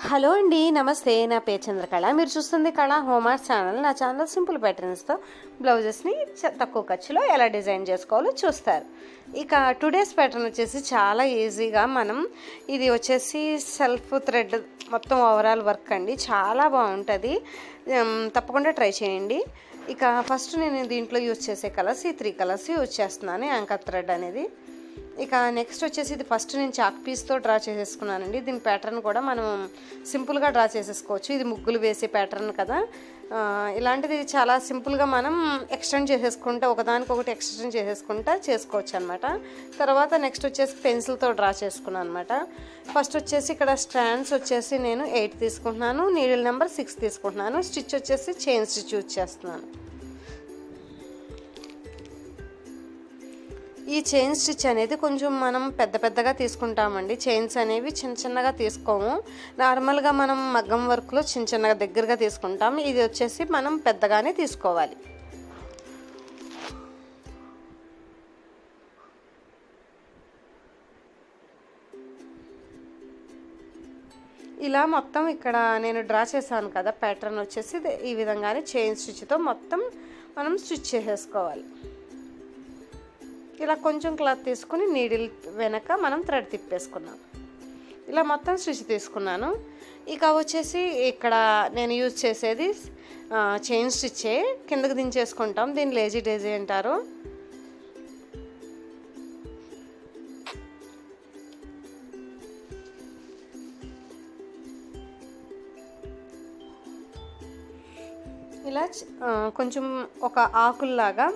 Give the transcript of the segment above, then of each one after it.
Hello అండి, నమస్తే. నా పేరు చంద్రకళ. మీరు చూస్తుంది కళ హోమ్ ఆర్ట్ ఛానల్. నా ఛానల్ సింపుల్ ప్యాటర్న్స్తో బ్లౌజెస్ని తక్కువ ఖర్చులో ఎలా డిజైన్ చేసుకోవాలో చూస్తారు. ఇక టుడేస్ ప్యాటర్న్ వచ్చేసి చాలా ఈజీగా ఇది వచ్చేసి సెల్ఫ్ థ్రెడ్ మొత్తం ఓవరాల్ వర్క్ అండి. చాలా బాగుంటుంది, తప్పకుండా ట్రై చేయండి. ఇక ఫస్ట్ నేను దీంట్లో యూజ్ చేసే కలర్స్ ఈ 3 కలర్స్ యూజ్ చేస్తున్నాను, యాంకర్ థ్రెడ్ అనేది. ఇక నెక్స్ట్ వచ్చేసి ఇది ఫస్ట్ నేను చాక్ పీస్తో డ్రా చేసేసుకున్నానండి. దీని ప్యాటర్న్ కూడా మనం సింపుల్గా డ్రా చేసేసుకోవచ్చు. ఇది ముగ్గులు వేసే ప్యాటర్న్ కదా, ఇలాంటిది చాలా సింపుల్గా మనం ఎక్స్టెండ్ చేసేసుకుంటా, ఒకదానికొకటి ఎక్స్టెండ్ చేసేసుకుంటా చేసుకోవచ్చు అనమాట. తర్వాత నెక్స్ట్ వచ్చేసి పెన్సిల్తో డ్రా చేసుకున్నాను అనమాట. ఫస్ట్ వచ్చేసి ఇక్కడ స్ట్రాండ్స్ వచ్చేసి నేను 8 తీసుకుంటున్నాను, నీడిల్ నెంబర్ 6 తీసుకుంటున్నాను. స్టిచ్ వచ్చేసి చైన్ స్టిచ్ యూజ్ చేస్తున్నాను. ఈ చైన్ స్టిచ్ అనేది కొంచెం మనం పెద్దగా తీసుకుంటామండి. చైన్స్ అనేవి చిన్నగా తీసుకోము. నార్మల్గా మనం మగ్గం వర్క్లో చిన్నగా దగ్గరగా తీసుకుంటాం. ఇది వచ్చేసి మనం పెద్దగానే తీసుకోవాలి. ఇలా మొత్తం ఇక్కడ నేను డ్రా చేశాను కదా, ప్యాటర్న్ వచ్చేసి ఈ విధంగానే చైన్ స్టిచ్తో మొత్తం మనం స్టిచ్ చేసేసుకోవాలి. ఇలా కొంచెం క్లాత్ తీసుకుని నీడిల్ వెనక మనం థ్రెడ్ తిప్పేసుకున్నాం. ఇలా మొత్తం స్టిచ్ తీసుకున్నాను. ఇక వచ్చేసి ఇక్కడ నేను యూజ్ చేసేది చైన్ స్టిచ్చే, కిందకి దించేసుకుంటాం. దీన్ని లేజీ డేజీ అంటారు. ఇలా కొంచెం ఒక ఆకుల్లాగా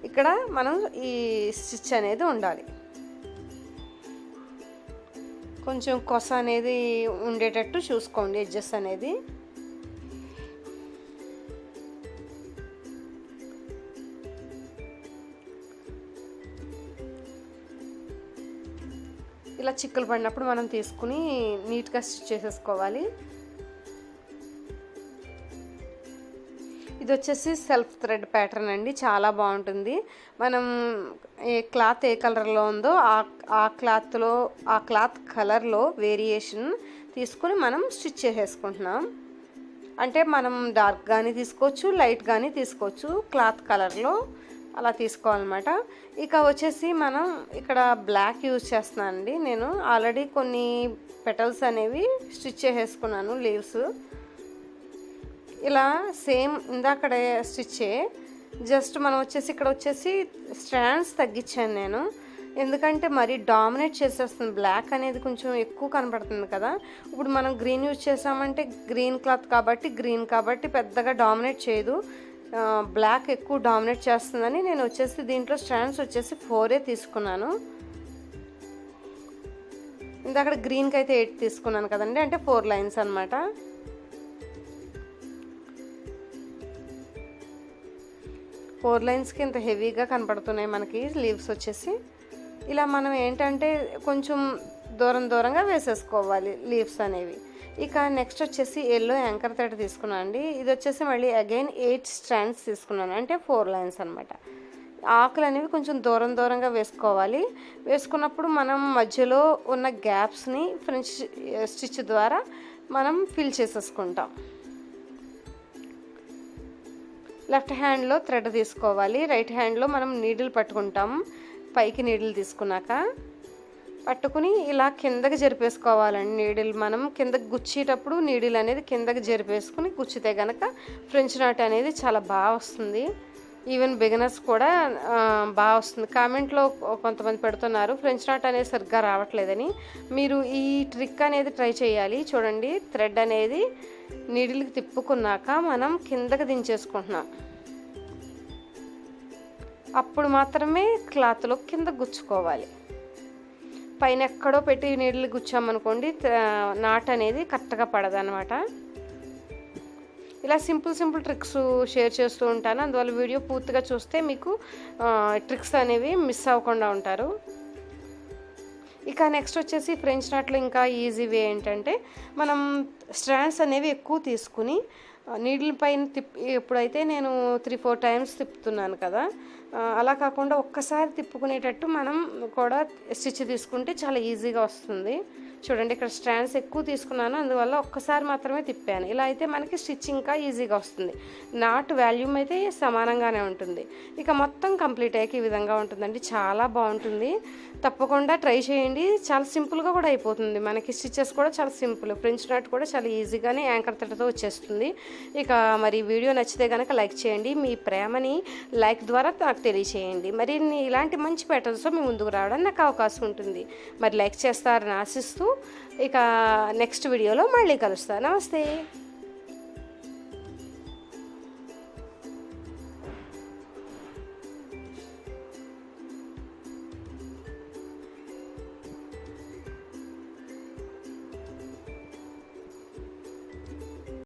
ఇక్కడ ఈ స్టిచ్ అనేది ఉండాలి. కొంచెం కొస అనేది ఉండేటట్టు చూసుకోండి, ఎడ్జెస్ అనేది. ఇలా చిక్కులు పడినప్పుడు మనం తీసుకుని నీట్గా స్టిచ్ చేసేసుకోవాలి. ఇది వచ్చేసి సెల్ఫ్ థ్రెడ్ ప్యాటర్న్ అండి, చాలా బాగుంటుంది. మనం ఏ క్లాత్ ఏ కలర్లో ఉందో ఆ క్లాత్ కలర్లో వేరియేషన్ తీసుకుని మనం స్టిచ్ చేసేసుకుంటున్నాం. అంటే మనం డార్క్ కానీ తీసుకోవచ్చు, లైట్ కానీ తీసుకోవచ్చు, క్లాత్ కలర్లో అలా తీసుకోవాలన్నమాట. ఇక వచ్చేసి మనం ఇక్కడ బ్లాక్ యూజ్ చేస్తున్నానండి. నేను ఆల్రెడీ కొన్ని పెటల్స్ అనేవి స్టిచ్ చేసేసుకున్నాను, లీవ్స్. ఇలా సేమ్ ఇందాకడే స్టిచ్చే, జస్ట్ మనం ఇక్కడ వచ్చేసి స్ట్రాండ్స్ తగ్గించాను నేను. ఎందుకంటే మరి డామినేట్ చేసేస్తుంది, బ్లాక్ అనేది కొంచెం ఎక్కువ కనపడుతుంది కదా. ఇప్పుడు మనం గ్రీన్ యూజ్ చేసామంటే గ్రీన్ క్లాత్ కాబట్టి పెద్దగా డామినేట్ చేయదు, బ్లాక్ ఎక్కువ డామినేట్ చేస్తుందని నేను దీంట్లో స్ట్రాండ్స్ 4 తీసుకున్నాను. ఇందాక గ్రీన్కి అయితే 8 తీసుకున్నాను కదండి, అంటే 4 లైన్స్ అనమాట. ఫోర్ లైన్స్కి ఇంత హెవీగా కనపడుతున్నాయి మనకి లీవ్స్ వచ్చేసి. ఇలా మనం ఏంటంటే కొంచెం దూరంగా వేసేసుకోవాలి లీవ్స్ అనేవి. ఇక నెక్స్ట్ వచ్చేసి ఎల్లో యాంకర్ థ్రెడ్ తీసుకున్నాను అండి. ఇది వచ్చేసి మళ్ళీ అగైన్ 8 స్ట్రాండ్స్ తీసుకున్నాను, అంటే 4 లైన్స్ అనమాట. ఆకులు అనేవి కొంచెం దూరంగా వేసుకోవాలి. వేసుకున్నప్పుడు మనం మధ్యలో ఉన్న గ్యాప్స్ని ఫ్రెంచ్ స్టిచ్ ద్వారా మనం ఫిల్ చేసేసుకుంటాం. లెఫ్ట్ హ్యాండ్లో థ్రెడ్ తీసుకోవాలి, రైట్ హ్యాండ్లో మనం నీడిల్ పట్టుకుంటాం. పైకి నీడిల్ తీసుకున్నాక పట్టుకుని ఇలా కిందకి జరిపేసుకోవాలండి. నీడిల్ మనం కిందకి గుచ్చేటప్పుడు నీడిల్ అనేది కిందకి జరిపేసుకుని గుచ్చితే కనుక ఫ్రెంచ్ నాట్ అనేది చాలా బాగా వస్తుంది. ఈవెన్ బిగినర్స్ కూడా బాగా వస్తుంది. కామెంట్లో కొంతమంది పెడుతున్నారు ఫ్రెంచ్ నాట్ అనేది సరిగ్గా రావట్లేదని. మీరు ఈ ట్రిక్ అనేది ట్రై చేయాలి. చూడండి, థ్రెడ్ అనేది నీడిల్కి తిప్పుకున్నాక మనం కిందకి దించేసుకుంటున్నాం. అప్పుడు మాత్రమే క్లాత్లో కింద గుచ్చుకోవాలి. పైన ఎక్కడో పెట్టి నీడిల్ గుచ్చామనుకోండి, నాట్ అనేది కరెక్ట్గా పడదనమాట. ఇలా సింపుల్ ట్రిక్స్ షేర్ చేస్తూ ఉంటాను, అందువల్ల వీడియో పూర్తిగా చూస్తే మీకు ట్రిక్స్ అనేవి మిస్ అవ్వకుండా ఉంటారు. ఇక నెక్స్ట్ వచ్చేసి ఫ్రెంచ్ నాట్లో ఇంకా ఈజీ వే ఏంటంటే, మనం స్ట్రాండ్స్ అనేవి ఎక్కువ తీసుకుని నీడిల్ పైన ఎప్పుడైతే నేను 3-4 టైమ్స్ తిప్పుతున్నాను కదా, అలా కాకుండా ఒక్కసారి తిప్పుకునేటట్టు మనం కూడా స్టిచ్ తీసుకుంటే చాలా ఈజీగా వస్తుంది. చూడండి ఇక్కడ స్ట్రాండ్స్ ఎక్కువ తీసుకున్నాను, అందువల్ల ఒక్కసారి మాత్రమే తిప్పాను. ఇలా అయితే మనకి స్టిచ్ ఇంకా ఈజీగా వస్తుంది. నాట్ వాల్యూమ్ అయితే సమానంగానే ఉంటుంది. ఇక మొత్తం కంప్లీట్ అయ్యాక ఈ విధంగా ఉంటుందండి, చాలా బాగుంటుంది. తప్పకుండా ట్రై చేయండి. చాలా సింపుల్గా కూడా అయిపోతుంది. మనకి స్టిచెస్ కూడా చాలా సింపుల్, ఫ్రెంచ్ నాట్ కూడా చాలా ఈజీగానే యాంకర్ తట్టతో వచ్చేస్తుంది. ఇక మరి వీడియో నచ్చితే కనుక లైక్ చేయండి. మీ ప్రేమని లైక్ ద్వారా నాకు తెలియచేయండి. మరి ఇలాంటి మంచి ప్యాటర్న్స్తో మీ ముందుకు రావడానికి నాకు అవకాశం ఉంటుంది. మరి లైక్ చేస్తారని ఆశిస్తూ ఇక నెక్స్ట్ వీడియోలో మళ్ళీ కలుస్తాను. నమస్తే.